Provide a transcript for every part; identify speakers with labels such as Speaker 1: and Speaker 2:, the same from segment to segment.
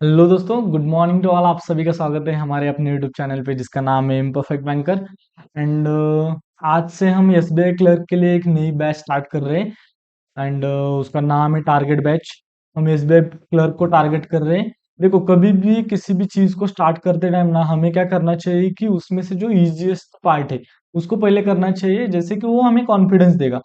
Speaker 1: Hello दोस्तों, good morning to all. आप सभी का स्वागत है हमारे अपने यूट्यूब चैनल पे जिसका नाम है इम्परफेक्ट बैंकर। एंड आज से हम एसबीआई क्लर्क के लिए एक नई बैच स्टार्ट कर रहे हैं। एंड उसका नाम है टारगेट बैच। हम एसबीआई क्लर्क को टारगेट कर रहे हैं। देखो, कभी भी किसी भी चीज को स्टार्ट करते टाइम ना हमें क्या करना चाहिए कि उसमें से जो इजीएस्ट पार्ट है उसको पहले करना चाहिए, जैसे कि वो हमें कॉन्फिडेंस देगा।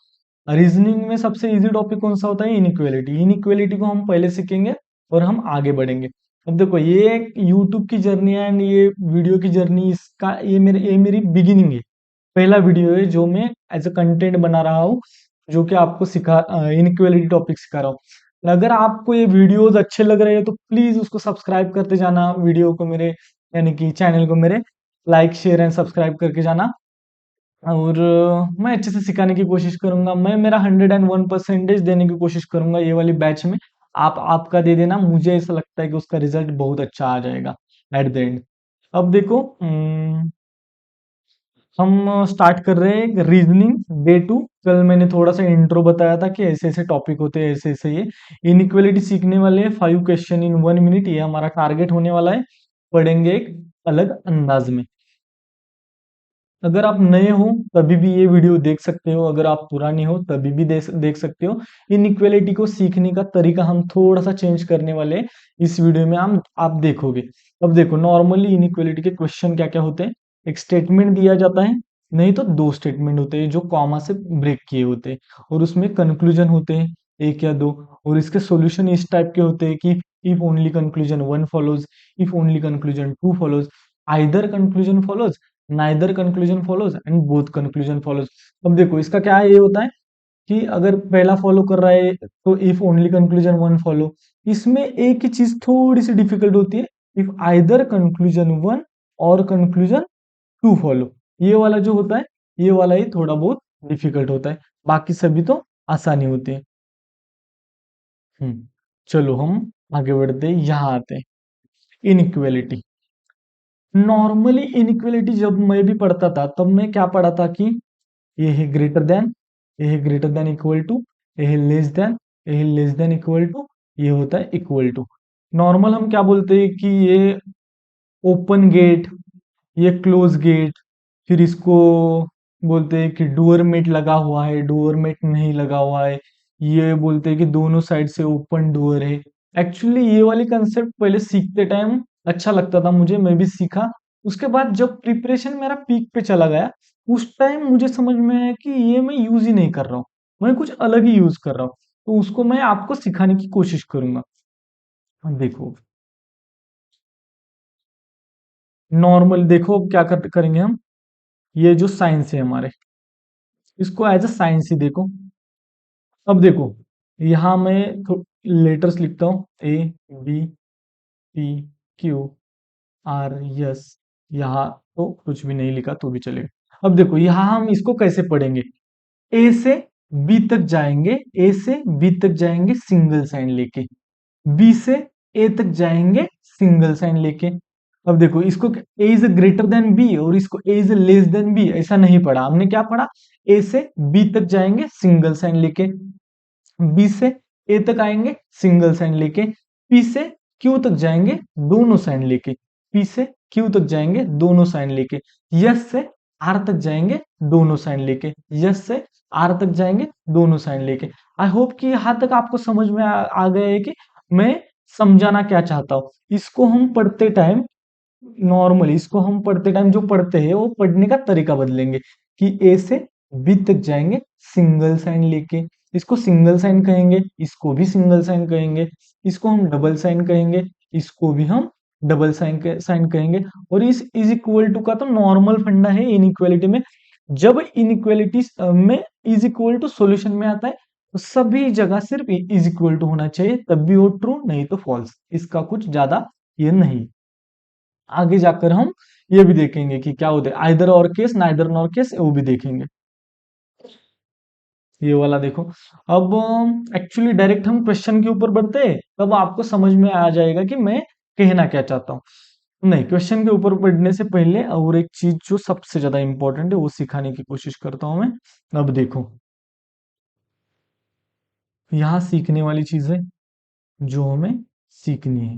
Speaker 1: रीजनिंग में सबसे इजी टॉपिक कौन सा होता है? इनइक्वेलिटी। इनइक्वेलिटी को हम पहले सीखेंगे और हम आगे बढ़ेंगे। अब देखो, ये एक यूट्यूब की जर्नी है एंड ये वीडियो की जर्नी, इसका ये मेरी बिगिनिंग है। पहला वीडियो है जो मैं एज अ कंटेंट बना रहा हूँ, जो कि आपको सिखा इनइक्वेलिटी टॉपिक सिखा रहा हूँ। अगर आपको ये वीडियोस अच्छे लग रहे हैं तो प्लीज उसको सब्सक्राइब करते जाना, वीडियो को मेरे यानी कि चैनल को मेरे लाइक शेयर एंड सब्सक्राइब करके जाना। और मैं अच्छे से सिखाने की कोशिश करूंगा। मैं मेरा 101% देने की कोशिश करूंगा ये वाली बैच में। आप आपका दे देना, मुझे ऐसा लगता है कि उसका रिजल्ट बहुत अच्छा आ जाएगा एट द एंड। अब देखो, हम स्टार्ट कर रहे हैं रीजनिंग डे 2। कल मैंने थोड़ा सा इंट्रो बताया था कि ऐसे ऐसे टॉपिक होते हैं, ऐसे ऐसे ये इनइक्वालिटी सीखने वाले हैं। 5 क्वेश्चन इन 1 मिनट, ये हमारा टारगेट होने वाला है। पढ़ेंगे एक अलग अंदाज में। अगर आप नए हो तभी भी ये वीडियो देख सकते हो, अगर आप पुराने हो तभी भी देख सकते हो। इनइक्वालिटी को सीखने का तरीका हम थोड़ा सा चेंज करने वाले हैं इस वीडियो में। हम आप देखोगे। अब देखो, नॉर्मली इनइक्वालिटी के क्वेश्चन क्या क्या होते हैं। एक स्टेटमेंट दिया जाता है, नहीं तो दो स्टेटमेंट होते हैं जो कॉमा से ब्रेक किए होते हैं, और उसमें कंक्लूजन होते हैं एक या दो। और इसके सॉल्यूशन इस टाइप के होते हैं कि if only conclusion 1 follows, if only conclusion 2 follows, either conclusion follows, neither conclusion follows and both conclusion follows. अब देखो, इसका क्या ये होता है कि अगर पहला फॉलो कर रहा है तो इफ ओनली कंक्लूजन 1 फॉलो। इसमें एक ही चीज थोड़ी सी डिफिकल्ट होती है, इफ आइदर कंक्लूजन 1 और कंक्लूजन 2 फॉलो। ये वाला जो होता है, ये वाला ही थोड़ा बहुत डिफिकल्ट होता है, बाकी सभी तो आसानी होती है। चलो हम आगे बढ़ते हैं, यहाँ आते हैं इनइक्वेलिटी। नॉर्मली इनइक्वेलिटी जब मैं भी पढ़ता था तब मैं क्या पढ़ा था कि ये है ग्रेटर देन, ये है ग्रेटर देन इक्वल टू, ये है लेस देन, ये है लेस देन इक्वल टू, ये होता है इक्वल टू। नॉर्मल हम क्या बोलते हैं कि ये ओपन गेट, ये क्लोज गेट। फिर इसको बोलते हैं कि डोर मेट लगा हुआ है, डोर मेट नहीं लगा हुआ है। ये बोलते हैं कि दोनों साइड से ओपन डोर है। एक्चुअली ये वाली कंसेप्ट पहले सीखते टाइम अच्छा लगता था मुझे, मैं भी सीखा। उसके बाद जब प्रिपरेशन मेरा पीक पे चला गया, उस टाइम मुझे समझ में आया कि ये मैं यूज ही नहीं कर रहा हूँ, मैं कुछ अलग ही यूज कर रहा हूँ। तो उसको मैं आपको सिखाने की कोशिश करूंगा। देखो, नॉर्मल देखो अब क्या करेंगे हम। ये जो साइंस है हमारे, इसको एज अ साइंस ही देखो। अब देखो, यहाँ मैं लेटर्स लिखता हूँ A B C Q R S. यहाँ तो कुछ भी नहीं लिखा तो भी चलेगा। अब देखो, यहाँ हम इसको कैसे पढ़ेंगे। ए से बी तक जाएंगे, ए से बी तक जाएंगे सिंगल साइन लेके, बी से ए तक जाएंगे सिंगल साइन लेके। अब देखो, इसको ए इज ग्रेटर देन बी और इसको ए इज लेस देन बी, ऐसा नहीं पढ़ा हमने। क्या पढ़ा? ए से बी तक जाएंगे सिंगल साइन लेके, बी से ए तक आएंगे सिंगल साइन लेके, पी से क्यू तक जाएंगे दोनों साइन लेके, पी से क्यू तक जाएंगे दोनों साइन लेके, यस से आर तक जाएंगे दोनों साइन लेके, यस से आर तक जाएंगे दोनों साइन लेके। आई होप कि यहां तक आपको समझ में आ गया है कि मैं समझाना क्या चाहता हूँ। इसको हम पढ़ते टाइम, नॉर्मली इसको हम पढ़ते टाइम जो पढ़ते हैं वो पढ़ने का तरीका बदलेंगे कि ए से बी तक जाएंगे सिंगल साइन लेके। इसको सिंगल साइन कहेंगे, इसको भी सिंगल साइन कहेंगे, इसको हम डबल साइन कहेंगे, इसको भी हम डबल साइन कहेंगे। और इस इज इक्वल टू का तो नॉर्मल फंडा है इनइक्वालिटी में। जब इनइक्वालिटी में इज इक्वल टू सॉल्यूशन में आता है तो सभी जगह सिर्फ इज इक्वल टू होना चाहिए, तब भी वो ट्रू नहीं तो फॉल्स। इसका कुछ ज्यादा ये नहीं। आगे जाकर हम ये भी देखेंगे कि क्या होता है आइदर और केस, नाइदर नॉर केस, वो भी देखेंगे। ये वाला देखो। अब एक्चुअली डायरेक्ट हम क्वेश्चन के ऊपर बढ़ते हैं, तब आपको समझ में आ जाएगा कि मैं कहना क्या चाहता हूँ। नहीं, क्वेश्चन के ऊपर बढ़ने से पहले और एक चीज जो सबसे ज्यादा इंपॉर्टेंट है वो सिखाने की कोशिश करता हूं मैं। अब देखो, यहाँ सीखने वाली चीजें जो हमें सीखनी है।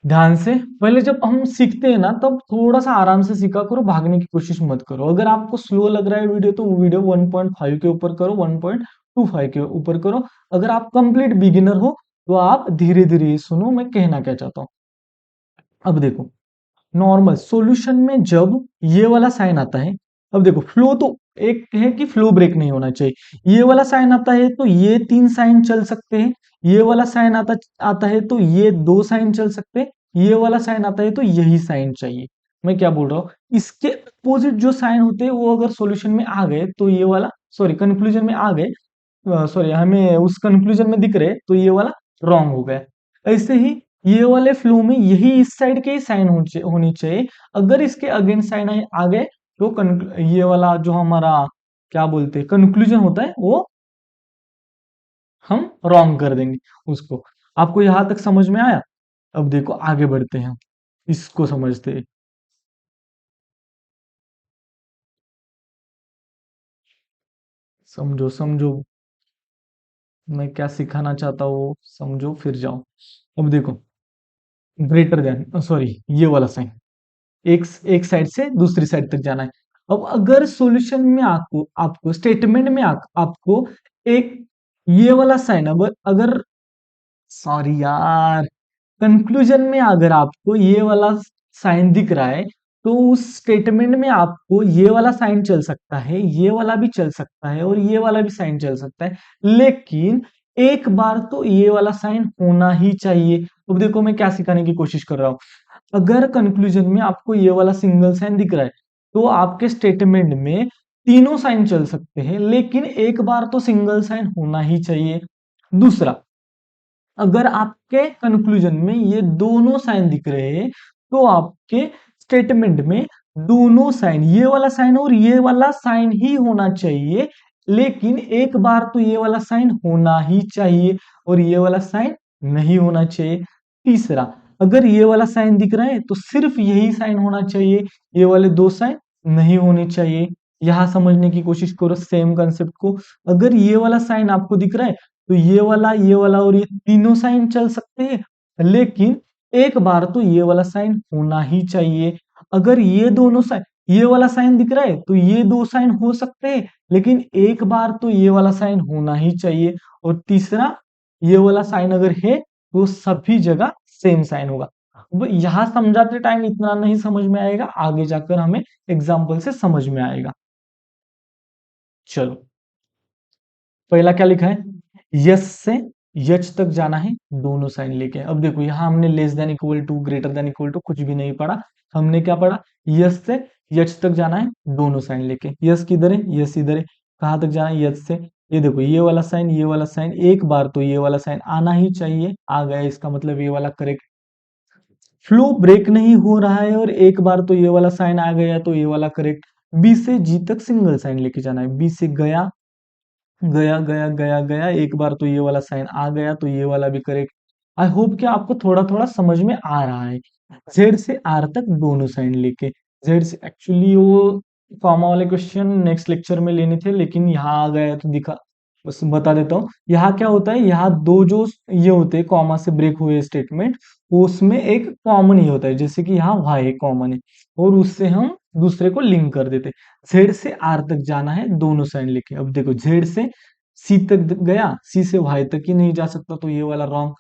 Speaker 1: ध्यान से, पहले जब हम सीखते हैं ना तब थोड़ा सा आराम से सीखा करो, भागने की कोशिश मत करो। अगर आपको स्लो लग रहा है वीडियो तो वीडियो 1.5 के ऊपर करो, 1.25 के ऊपर करो। अगर आप कंप्लीट बिगिनर हो तो आप धीरे धीरे सुनो मैं कहना क्या चाहता हूँ। अब देखो, नॉर्मल सॉल्यूशन में जब ये वाला साइन आता है, अब देखो फ्लो तो एक है कि फ्लो ब्रेक नहीं होना चाहिए। ये वाला साइन आता है तो ये 3 साइन चल सकते हैं। ये वाला साइन आता आता है तो ये 2 साइन चल सकते हैं। ये वाला साइन आता है तो यही साइन चाहिए। मैं क्या बोल रहा हूँ, इसके अपोजिट जो साइन होते हैं वो अगर सॉल्यूशन में आ गए तो ये वाला, सॉरी कंक्लूजन में आ गए, सॉरी हमें उस कंक्लूजन में दिख रहे तो ये वाला रॉन्ग हो गया। ऐसे ही ये वाले फ्लो में यही इस साइड के ही साइन होनी चाहिए। अगर इसके अगेंस्ट साइन आ गए तो ये वाला जो हमारा क्या बोलते हैं कंक्लूजन होता है वो हम रॉन्ग कर देंगे उसको। आपको यहां तक समझ में आया? अब देखो आगे बढ़ते हैं, इसको समझते हैं। समझो समझो मैं क्या सिखाना चाहता हूँ, समझो फिर जाओ। अब देखो, ग्रेटर देन, सॉरी ये वाला साइन एक एक साइड से दूसरी साइड तक जाना है। अब अगर सॉल्यूशन में आपको आपको स्टेटमेंट में आपको एक ये वाला साइन, अब अगर, सॉरी यार, कंक्लूजन में अगर आपको ये वाला साइन दिख रहा है तो उस स्टेटमेंट में आपको ये वाला साइन चल सकता है, ये वाला भी चल सकता है और ये वाला भी साइन चल सकता है, लेकिन एक बार तो ये वाला साइन होना ही चाहिए। अब देखो मैं क्या सिखाने की कोशिश कर रहा हूं। अगर कंक्लूजन में आपको ये वाला सिंगल साइन दिख रहा है तो आपके स्टेटमेंट में तीनों साइन चल सकते हैं, लेकिन एक बार तो सिंगल साइन होना ही चाहिए। दूसरा, अगर आपके कंक्लूजन में ये दोनों साइन दिख रहे हैं तो आपके स्टेटमेंट में दोनों साइन, ये वाला साइन और ये वाला साइन ही होना चाहिए, लेकिन एक बार तो ये वाला साइन होना ही चाहिए और ये वाला साइन नहीं होना चाहिए। तीसरा, अगर ये वाला साइन दिख रहा है तो सिर्फ यही साइन होना चाहिए, ये वाले 2 साइन नहीं होने चाहिए। यहां समझने की कोशिश करो सेम कंसेप्ट को। अगर ये वाला साइन आपको दिख रहा है तो ये वाला और ये तीनों साइन चल सकते हैं, लेकिन एक बार तो ये वाला साइन होना ही चाहिए। अगर ये दोनों साइन, ये वाला साइन दिख रहा है तो ये 2 साइन हो सकते हैं, लेकिन एक बार तो ये वाला साइन होना ही चाहिए। और तीसरा, ये वाला साइन अगर है तो सभी जगह सेम साइन होगा। अब यहां समझाते टाइम इतना नहीं समझ में आएगा, आगे जाकर हमें एग्जाम्पल से समझ में आएगा। चलो, पहला क्या लिखा है, यस से यच तक जाना है दोनों साइन लेके। अब देखो यहां हमने less than equal to, greater than equal to कुछ भी नहीं पढ़ा। हमने क्या पढ़ा, यस से यच तक जाना है दोनों साइन लेके। यस किधर है, यस इधर है। कहां तक जाना है, यस से, ये देखो ये वाला साइन, ये वाला साइन, एक बार तो ये वाला साइन आना ही चाहिए, आ गया, इसका मतलब ये वाला करेक्ट। फ्लो ब्रेक नहीं हो रहा है और एक बार तो ये वाला साइन आ गया तो ये वाला करेक्ट। बी से जी तक सिंगल साइन लेके जाना है, बी से गया गया गया गया गया, एक बार तो ये वाला साइन आ गया तो ये वाला भी करेक्ट। आई होप कि आपको थोड़ा थोड़ा समझ में आ रहा है। जेड से आर तक दोनों साइन लेके, जेड से एक्चुअली वो कॉमा वाले क्वेश्चन नेक्स्ट लेक्चर में लेने थे, लेकिन यहाँ आ गया तो दिखा, बस बता देता हूँ। यहाँ क्या होता है, यहाँ दो जो ये होते हैं कॉमा से ब्रेक हुए स्टेटमेंट, उसमें एक कॉमन ही होता है, जैसे कि यहाँ वाई कॉमन है और उससे हम दूसरे को लिंक कर देते। जेड से आर तक जाना है दोनों साइन लेके। अब देखो जेड से सी तक गया, सी से वाई तक ही नहीं जा सकता तो ये वाला रॉन्ग।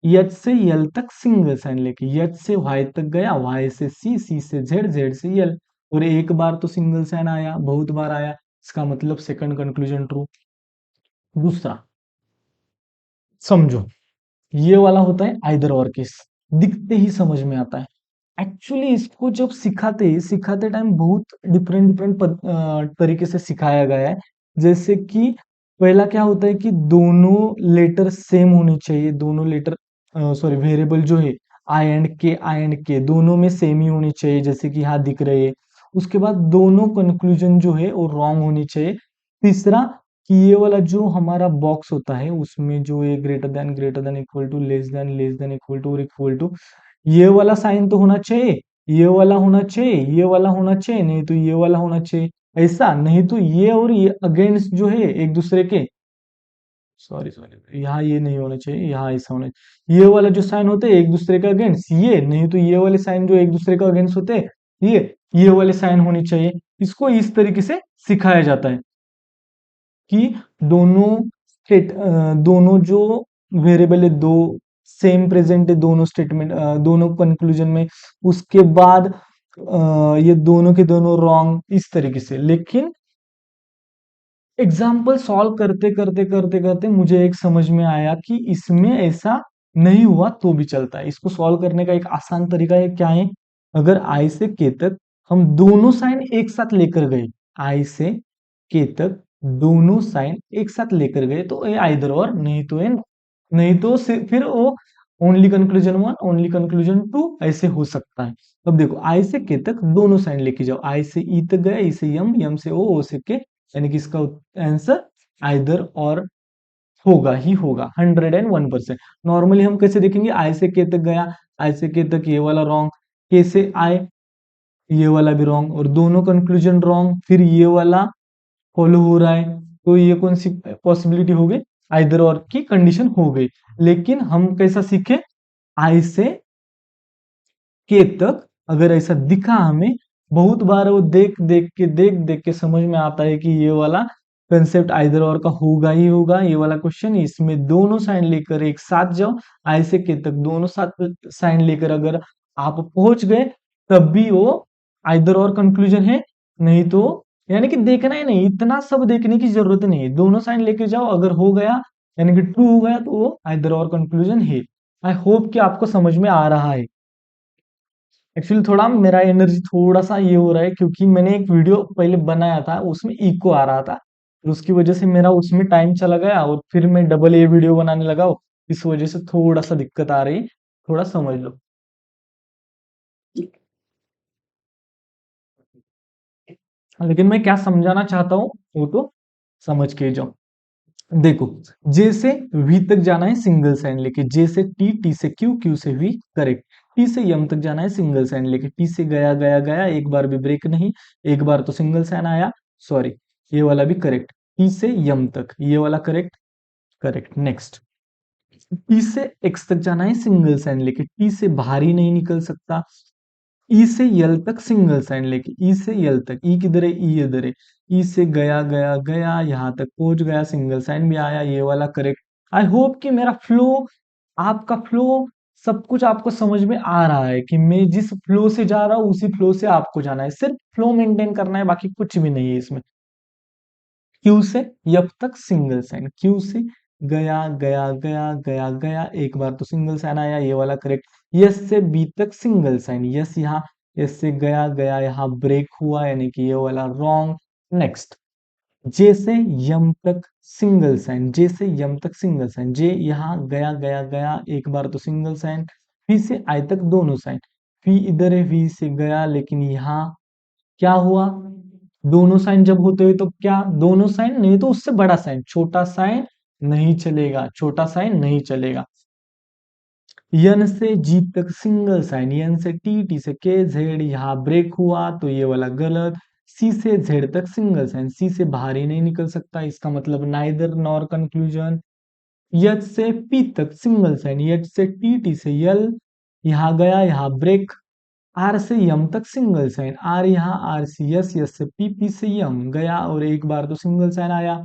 Speaker 1: एच से यल तक सिंगल साइन लेके, एच से वाई तक गया, वाई से सी, सी से जेड, जेड से यल, और एक बार तो सिंगल साइन आया, बहुत बार आया, इसका मतलब सेकंड कंक्लूजन ट्रू। दूसरा, समझो, ये वाला होता है आइदर और केस, दिखते ही समझ में आता है। एक्चुअली इसको जब सिखाते सिखाते टाइम बहुत डिफरेंट डिफरेंट तरीके से सिखाया गया है। जैसे कि पहला क्या होता है कि दोनों लेटर सेम होनी चाहिए, दोनों लेटर, सॉरी वेरिएबल जो है आई एंड के दोनों में सेम ही होनी चाहिए, जैसे कि यहाँ दिख रहे हैं। उसके बाद दोनों कंक्लूजन जो है वो रॉन्ग होनी चाहिए। तीसरा, कि ये वाला जो हमारा बॉक्स होता है उसमें जो ये greater than equal to, less than equal to और इक्वल टू, ये वाला साइन तो होना चाहिए, ये वाला होना चाहिए, ये वाला होना चाहिए, नहीं तो ये वाला होना चाहिए। ऐसा नहीं तो ये और ये अगेंस्ट जो है एक दूसरे के, सॉरी सॉरी, यहाँ ये नहीं होना चाहिए, यहाँ ऐसा होना चाहिए। ये वाला जो साइन होते हैं एक दूसरे का अगेंस्ट, ये नहीं तो ये वाले साइन जो एक दूसरे का अगेंस्ट होते हैं, ये वाले साइन होने चाहिए। इसको इस तरीके से सिखाया जाता है कि दोनों दोनों जो वेरिएबल है, दो सेम प्रेजेंट है दोनों स्टेटमेंट, दोनों कंक्लूजन में, उसके बाद ये दोनों के दोनों रॉन्ग, इस तरीके से। लेकिन एग्जाम्पल सॉल्व करते करते करते करते मुझे एक समझ में आया कि इसमें ऐसा नहीं हुआ तो भी चलता है। इसको सॉल्व करने का एक आसान तरीका है, क्या है, अगर आई से के तक हम दोनों साइन एक साथ लेकर गए, आई से के तक दोनों साइन एक साथ लेकर गए तो ए आइदर और, नहीं तो ए, नहीं तो फिर वो only conclusion one only conclusion two ऐसे हो सकता है। अब देखो आई से के तक दोनों साइन लेके जाओ, आई से ई तक गया, ई से यम, यम से ओ से के, यानी कि इसका आंसर आइदर और होगा ही होगा 101%। नॉर्मली हम कैसे देखेंगे, आई से के तक गया, आई से के तक ये वाला रॉन्ग, के से आई ये वाला भी रॉन्ग, और दोनों कंक्लूजन रॉन्ग, फिर ये वाला फॉलो हो रहा है, तो ये कौन सी पॉसिबिलिटी हो गई, आइदर और की कंडीशन हो गई। लेकिन हम कैसा सीखे, आई से के तक अगर ऐसा दिखा हमें, बहुत बार वो देख देख के समझ में आता है कि ये वाला कंसेप्ट आइदर और का होगा ही होगा, ये वाला क्वेश्चन, इसमें दोनों साइन लेकर एक साथ जाओ, आई से के तक दोनों साथ साइन लेकर अगर आप पहुंच गए, तब भी वो आइदर और कंक्लूजन है, नहीं तो, यानी कि देखना ही नहीं, इतना सब देखने की जरूरत नहीं है, दोनों साइन लेके जाओ, अगर हो गया यानी कि ट्रू हो गया तो वो आइदर और कंक्लूजन है। आई होप कि आपको समझ में आ रहा है। एक्चुअली थोड़ा मेरा एनर्जी थोड़ा सा ये हो रहा है, क्योंकि मैंने एक वीडियो पहले बनाया था, उसमें इको आ रहा था, तो उसकी वजह से मेरा उसमें टाइम चला गया, और फिर मैं डबल ये वीडियो बनाने लगा हूं, इस वजह से थोड़ा सा दिक्कत आ रही, थोड़ा समझ लो। लेकिन मैं क्या समझाना चाहता हूँ वो तो समझ के जाओ। देखो, जे से वी तक जाना है सिंगल साइन लेके, जे से टी, टी से क्यू, क्यू से वी, करेक्ट। टी से यम तक जाना है सिंगल साइन लेके, टी से गया गया गया, एक बार भी ब्रेक नहीं, एक बार तो सिंगल साइन आया, सॉरी, ये वाला भी करेक्ट। टी से यम तक, ये वाला करेक्ट, करेक्ट। नेक्स्ट, टी से एक्स तक जाना है सिंगल साइन लेके, टी से बाहर ही नहीं निकल सकता। ई से यल तक सिंगल साइन लेके, ई से यल तक, ई किधर है, ई इधर है, ई से गया गया गया, यहां तक पहुंच गया, सिंगल साइन भी आया, ये वाला करेक्ट। आई होप कि मेरा फ्लो, आपका फ्लो, सब कुछ आपको समझ में आ रहा है कि मैं जिस फ्लो से जा रहा हूँ उसी फ्लो से आपको जाना है, सिर्फ फ्लो मेंटेन करना है, बाकी कुछ भी नहीं है इसमें। क्यू से यप तक सिंगल साइन, क्यू से गया गया गया गया गया, एक बार तो सिंगल साइन आया, ये वाला करेक्ट। यस से बी तक सिंगल साइन, यस यहाँ, यस से गया गया, यहाँ ब्रेक हुआ, यानी कि ये वाला रॉन्ग। नेक्स्ट, जे से यम तक सिंगल साइन, जे से यम तक सिंगल साइन, जे यहाँ गया गया गया, एक बार तो सिंगल साइन, फी से आई तक दोनों साइन, फी इधर है, फी से गया, लेकिन यहाँ क्या हुआ, दोनों साइन जब होते हुए तो क्या, दोनों साइन नहीं तो उससे बड़ा साइन, छोटा साइन नहीं चलेगा, छोटा साइन नहीं चलेगा। यन से जी तक सिंगल साइन, यन से टी, टी से के, जेड, यहाँ ब्रेक हुआ तो ये वाला गलत। सी से जेड तक सिंगल साइन, सी से बाहर ही नहीं निकल सकता, इसका मतलब नाइदर नॉर कंक्लूजन। यच से पी तक सिंगल साइन, यच से टी, टी से यल, यहाँ गया, यहाँ ब्रेक। आर से यम तक सिंगल साइन, आर यहाँ, आर सी यस, यस से पी, पी से यम गया, और एक बार तो सिंगल साइन आया।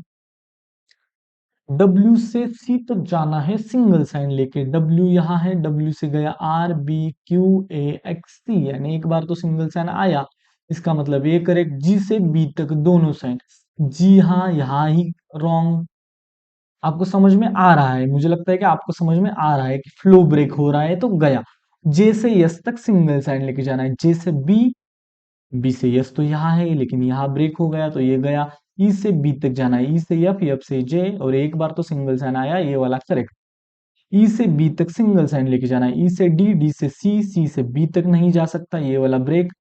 Speaker 1: डब्ल्यू से सी तक जाना है सिंगल साइन लेके, डब्ल्यू यहाँ है, डब्ल्यू से गया R B Q A X C, यानी एक बार तो सिंगल साइन आया, इसका मतलब ये करेक्ट। जी से बी तक दोनों साइन, जी हाँ, यहाँ ही रॉन्ग। आपको समझ में आ रहा है, मुझे लगता है कि आपको समझ में आ रहा है कि फ्लो ब्रेक हो रहा है तो गया। जे से यस तक सिंगल साइन लेके जाना है, जे से बी, बी से यस तो यहाँ है, लेकिन यहाँ ब्रेक हो गया तो ये गया। ई से बी तक जाना है, ई से एफ, एफ से जे, और एक बार तो सिंगल साइन आया, ये वाला करेक्ट। ई से बी तक सिंगल साइन लेके जाना है, ई से डी, डी से सी, सी से बी तक नहीं जा सकता, ये वाला ब्रेक।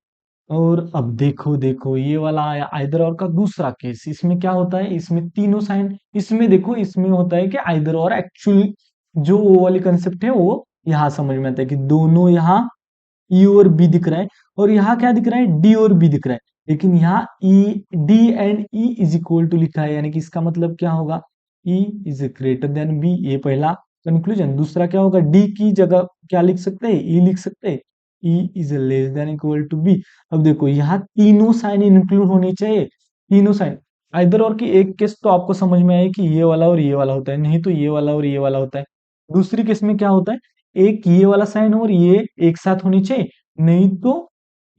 Speaker 1: और अब देखो देखो, ये वाला आया आइदर और का दूसरा केस, इसमें क्या होता है, इसमें तीनों साइन, इसमें देखो, इसमें होता है कि आइदर और एक्चुअल जो वो वाली कंसेप्ट है वो यहाँ समझ में आता है कि दोनों यहाँ ई और बी दिख रहा है, और यहाँ क्या दिख रहा है, डी और बी दिख रहा है, लेकिन यहाँ E, D and E is equal to लिखा है, यानी कि इसका मतलब क्या होगा, E is greater than B, ये पहला कंक्लूजन। दूसरा क्या होगा, डी की जगह क्या लिख सकते हैं, ई लिख सकते हैं, E is less than equal to B. अब देखो यहाँ तीनों साइन इंक्लूड होनी चाहिए, तीनों साइन। इधर और की एक केस तो आपको समझ में आए कि ये वाला और ये वाला होता है, नहीं तो ये वाला और ये वाला होता है। दूसरी केस में क्या होता है, एक ये वाला साइन और ये एक साथ होनी चाहिए, नहीं तो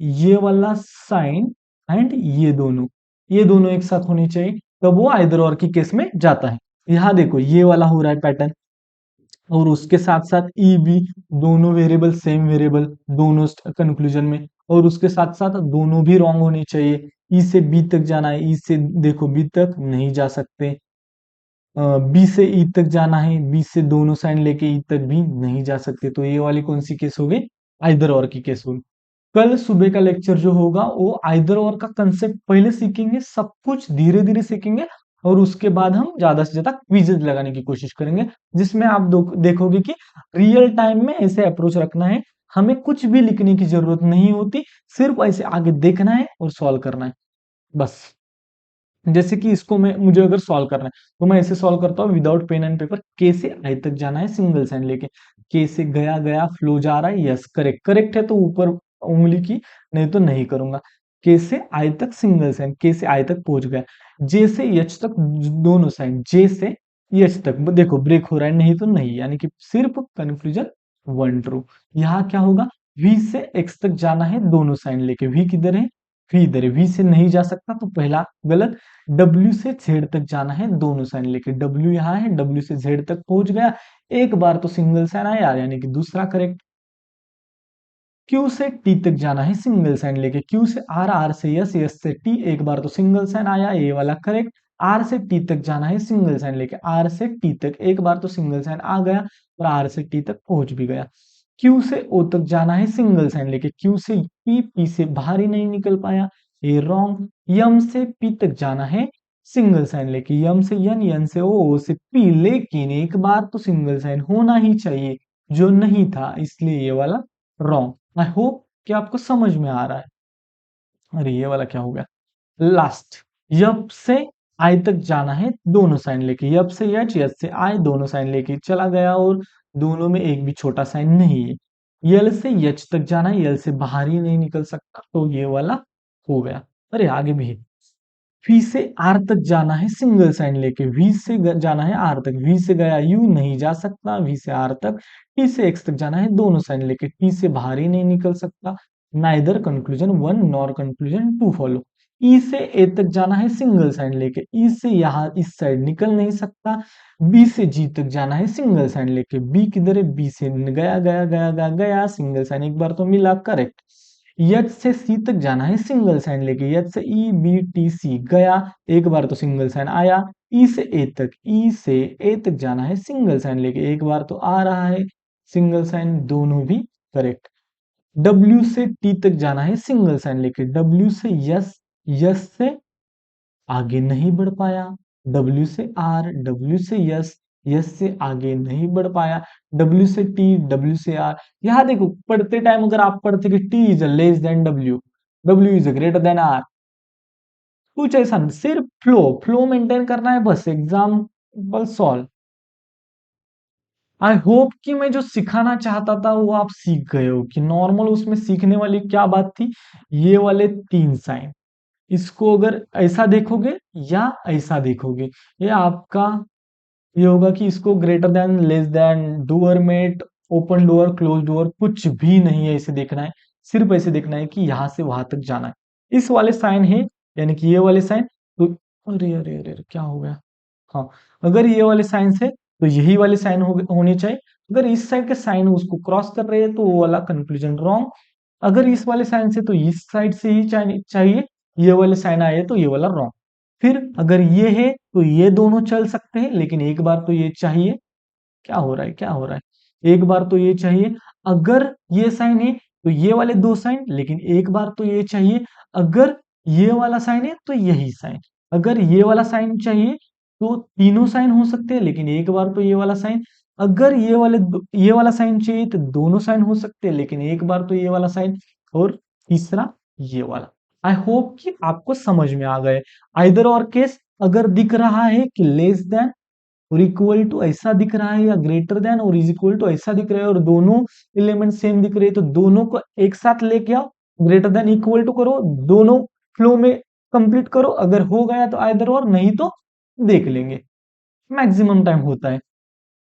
Speaker 1: ये वाला साइन एंड ये दोनों एक साथ होनी चाहिए, तब वो आइदर और की केस में जाता है। यहाँ देखो ये वाला हो रहा है पैटर्न, और उसके साथ साथ ई बी, दोनों वेरिएबल सेम वेरिएबल दोनों कंक्लूजन में, और उसके साथ साथ दोनों भी रॉन्ग होनी चाहिए। ई से बी तक जाना है, ई से देखो बी तक नहीं जा सकते, बी से ई तक जाना है, बी से दोनों साइन लेके ई तक भी नहीं जा सकते, तो ये वाली कौन सी केस हो गई, आइदर और की केस होगी। कल सुबह का लेक्चर जो होगा वो आइदर और का कंसेप्ट पहले सीखेंगे, सब कुछ धीरे धीरे सीखेंगे, और उसके बाद हम ज्यादा से ज्यादा क्विजेज लगाने की कोशिश करेंगे, जिसमें आप देखोगे कि रियल टाइम में ऐसे अप्रोच रखना है, हमें कुछ भी लिखने की जरूरत नहीं होती, सिर्फ ऐसे आगे देखना है और सॉल्व करना है बस। जैसे कि इसको मुझे अगर सॉल्व करना है तो मैं ऐसे सॉल्व करता हूँ विदाउट पेन एंड पेपर। के से आई तक जाना है सिंगल साइन लेके, के से गया गया फ्लो जा रहा है, यस करेक्ट, करेक्ट है तो ऊपर उंगली की, नहीं तो नहीं करूंगा। के से आई तक सिंगल साइन, के से आई तक पहुंच गया। जे से एच तक दोनों साइन, जे से एच तक देखो ब्रेक हो रहा है, नहीं तो नहीं, यानी कि सिर्फ कंफ्यूजन वन ट्रू। यहाँ क्या होगा, वी से एक्स तक जाना है दोनों साइन लेके, वी किधर है, वी इधर है, वी से नहीं जा सकता तो पहला गलत। डब्ल्यू से जेड तक जाना है दोनों साइन लेके, डब्ल्यू यहाँ है, डब्ल्यू से जेड तक पहुंच गया, एक बार तो सिंगल साइन आया, यानी कि दूसरा करेक्ट। क्यू से टी तक जाना है सिंगल साइन लेके, क्यू से आर, आर से यस, यस से टी, एक बार तो सिंगल साइन आया, ये वाला करेक्ट। आर से टी तक जाना है सिंगल साइन लेके, आर से टी तक एक बार तो सिंगल साइन आ गया, और आर से टी तक पहुंच भी गया। क्यू से ओ तक जाना है सिंगल साइन लेके, क्यू से पी, पी से बाहर ही नहीं निकल पाया, ये रॉन्ग। यम से पी तक जाना है सिंगल साइन लेके, यम से यन, यन से ओ से पी, लेकिन एक बार तो सिंगल साइन होना ही चाहिए, जो नहीं था, इसलिए ये वाला रॉन्ग। आई होप कि आपको समझ में आ रहा है। अरे ये वाला क्या हो गया, लास्ट। यप से आई तक जाना है दोनों साइन लेके, यप से यच, यच से आई दोनों साइन लेके चला गया, और दोनों में एक भी छोटा साइन नहीं है। यल से यच तक जाना है, यल से बाहर ही नहीं निकल सकता, तो ये वाला हो गया। अरे आगे भी है। वी से आर तक जाना है सिंगल साइन लेके, वी से जाना है आर तक, वी से गया यू नहीं जा सकता, वी से आर तक। टी से एक्स तक जाना है दोनों साइन लेके, टी से बाहर ही नहीं निकल सकता। Neither conclusion one nor conclusion two follow. E से ए तक जाना है सिंगल साइन लेके, ई से यहाँ इस साइड निकल नहीं सकता। बी से जी तक जाना है सिंगल साइन लेके, बी किधर है, बी से गया गया गया गया गया, सिंगल साइन एक बार तो मिला, करेक्ट। यच से सी तक जाना है सिंगल साइन लेके, यच से ई बी टी सी गया, एक बार तो सिंगल साइन आया। ई से ए तक, ई से ए तक जाना है सिंगल साइन लेके, एक बार तो आ रहा है सिंगल साइन, दोनों भी करेक्ट। डब्ल्यू से टी तक जाना है सिंगल साइन लेके, डब्ल्यू से यस, यस से आगे नहीं बढ़ पाया। डब्ल्यू से आर, डब्ल्यू से यस, यस से आगे नहीं बढ़ पाया। डब्ल्यू से टी, डब्ल्यू से आर। यहाँ देखो पढ़ते टाइम अगर आप पढ़ते कि T is less than W, W is greater than R, कुछ ऐसा नहीं, सिर्फ फ्लो फ्लो मेंटेन करना है बस, एग्जाम्पल सॉल्व। आई होप कि मैं जो सिखाना चाहता था वो आप सीख गए हो, कि नॉर्मल उसमें सीखने वाली क्या बात थी, ये वाले तीन साइन, इसको अगर ऐसा देखोगे या ऐसा देखोगे, ये आपका ये होगा कि इसको greater than, less than, doormat, open door, close door, कुछ भी नहीं है ऐसे देखना है, सिर्फ ऐसे देखना है कि यहां से वहां तक जाना है। इस वाले साइन है, यानी कि ये वाले साइन, तो अरे अरे अरे अरे, क्या हो गया, हाँ, अगर ये वाले साइन है तो यही वाले साइन होने चाहिए, अगर इस साइड के साइन उसको क्रॉस कर रहे हैं तो वो वाला कंक्लूजन रॉन्ग। अगर इस वाले साइन से तो इस साइड से ही चाहिए, ये वाले साइन आए तो ये वाला रॉन्ग। फिर अगर ये है तो ये दोनों चल सकते हैं, लेकिन एक बार तो ये चाहिए, क्या हो रहा है, क्या हो रहा है, एक बार तो ये चाहिए। अगर ये साइन है तो ये वाले दो साइन, लेकिन एक बार तो ये चाहिए। अगर ये वाला साइन है तो यही साइन, अगर ये वाला साइन चाहिए तो तीनों साइन हो सकते हैं, लेकिन एक बार तो ये वाला साइन। अगर ये वाला साइन चाहिए तो दोनों साइन हो सकते हैं, लेकिन एक बार तो ये वाला साइन, और तीसरा ये वाला। आई होप कि आपको समझ में आ गए। आइदर और केस अगर दिख रहा है कि लेस देन और इक्वल टू ऐसा दिख रहा है या ग्रेटर देन और इज इक्वल टू ऐसा दिख रहा है और दोनों एलिमेंट सेम दिख रहे हैं, तो दोनों को एक साथ लेके आओ, ग्रेटर देन इक्वल टू करो, दोनों फ्लो में कंप्लीट करो। अगर हो गया तो आइदर और, नहीं तो देख लेंगे, मैक्सिमम टाइम होता है।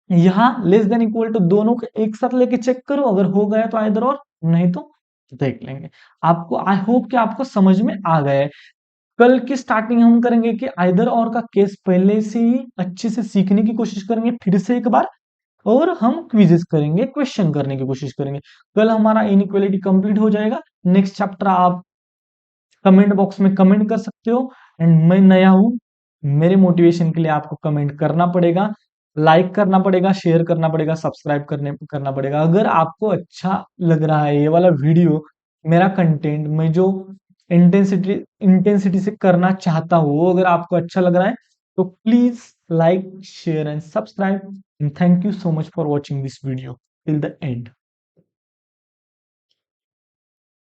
Speaker 1: यहाँ लेस देन इक्वल टू दोनों को एक साथ लेके चेक करो, अगर हो गया तो आइदर और, नहीं तो देख लेंगे। आपको आई होप कि आपको समझ में आ गया है। कल की स्टार्टिंग हम करेंगे कि आइदर और का केस पहले से ही अच्छे से सीखने की कोशिश करेंगे फिर से एक बार, और हम क्विजेस करेंगे, क्वेश्चन करने की कोशिश करेंगे। कल हमारा इनइक्वालिटी कंप्लीट हो जाएगा। नेक्स्ट चैप्टर आप कमेंट बॉक्स में कमेंट कर सकते हो। एंड मैं नया हूं, मेरे मोटिवेशन के लिए आपको कमेंट करना पड़ेगा, लाइक करना पड़ेगा, शेयर करना पड़ेगा, सब्सक्राइब करना पड़ेगा। अगर आपको अच्छा लग रहा है ये वाला वीडियो, मेरा कंटेंट, मैं जो इंटेंसिटी इंटेंसिटी से करना चाहता हूँ, वो अगर आपको अच्छा लग रहा है तो please like share and subscribe. And thank you so much for watching this video till the end.